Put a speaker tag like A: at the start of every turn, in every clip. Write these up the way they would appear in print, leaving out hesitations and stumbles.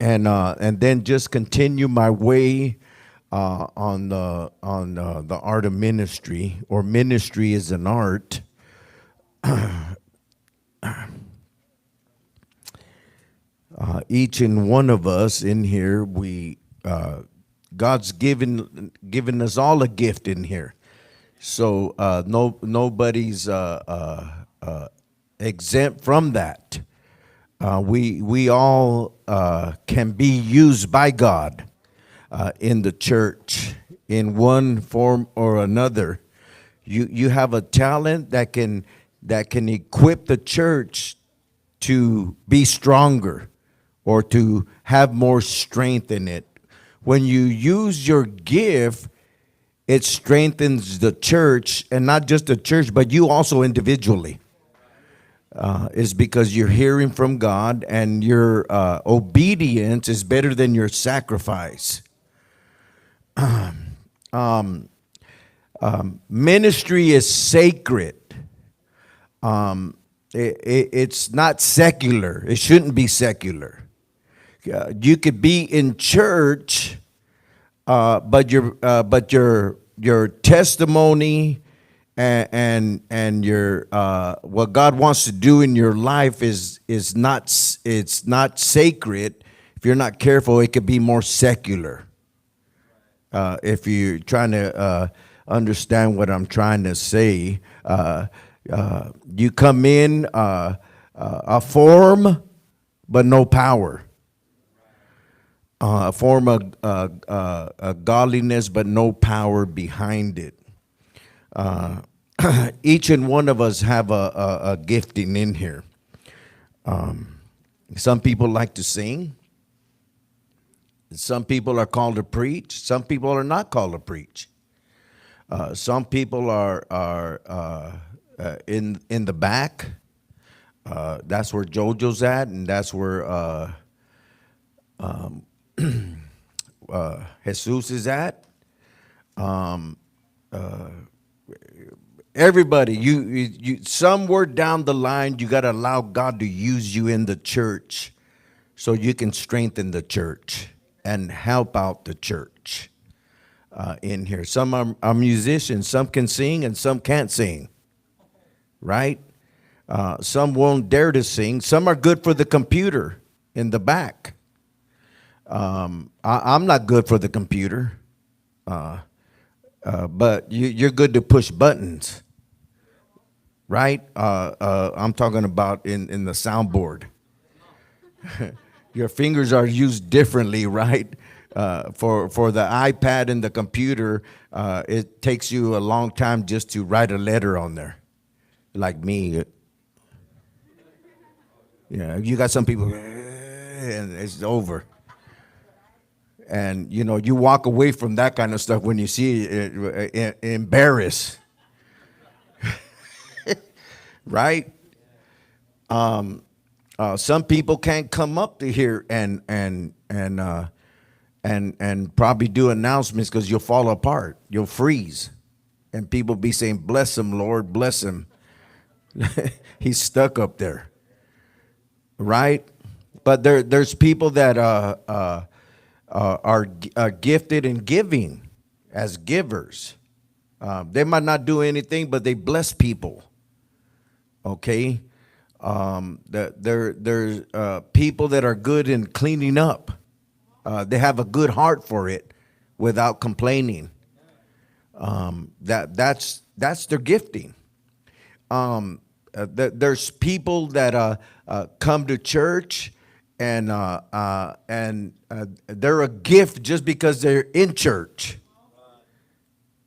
A: and then just continue my way on the art of ministry, or ministry is an art. Each and one of us in here, we God's given us all a gift in here. So nobody's exempt from that. We all can be used by God in the church in one form or another. You have a talent that can equip the church to be stronger or to have more strength in it. When you use your gift, it strengthens the church, and not just the church, but you also individually. Is because you're hearing from God, and your obedience is better than your sacrifice. Ministry is sacred. It's not secular. It shouldn't be secular. You could be in church, but your testimony and your what God wants to do in your life is not, it's not sacred. If you're not careful, it could be more secular. If you're trying to understand what I'm trying to say, you come in a form, but no power. A form of godliness, but no power behind it. Each and one of us have a gifting in here. Some people like to sing. Some people are called to preach. Some people are not called to preach. Some people are in the back. That's where JoJo's at, and that's where Jesus is at. Everybody, you somewhere down the line, you got to allow God to use you in the church so you can strengthen the church and help out the church in here. Some are musicians, some can sing and some can't sing, right? Some won't dare to sing. Some are good for the computer in the back. I'm not good for the computer, but you're good to push buttons, right? I'm talking about in the soundboard. Your fingers are used differently, right? For the iPad and the computer, it takes you a long time just to write a letter on there, like me. Yeah, you got some people, and it's over. And, you walk away from that kind of stuff when you see it, embarrassed. Right? Some people can't come up to here and probably do announcements because you'll fall apart. You'll freeze. And people be saying, "Bless him, Lord, bless him." He's stuck up there. Right? But there's people that are gifted in giving as givers. They might not do anything, but they bless people. Okay? There's people that are good in cleaning up. They have a good heart for it without complaining. That's their gifting. There's people that come to church and they're a gift just because they're in church,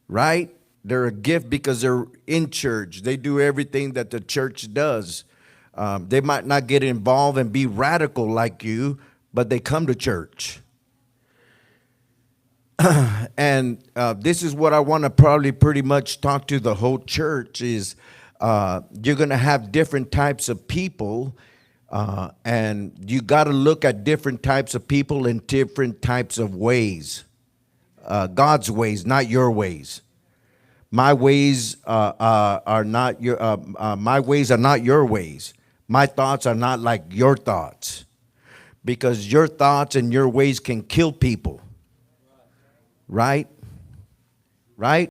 A: right? They're a gift because they're in church. They do everything that the church does. They might not get involved and be radical like you, but they come to church. And this is what I want to probably pretty much talk to the whole church is you're going to have different types of people. And you got to look at different types of people in different types of ways. God's ways, not your ways. My ways are not your. My ways are not your ways. My thoughts are not like your thoughts. because your thoughts and your ways can kill people. Right? Right?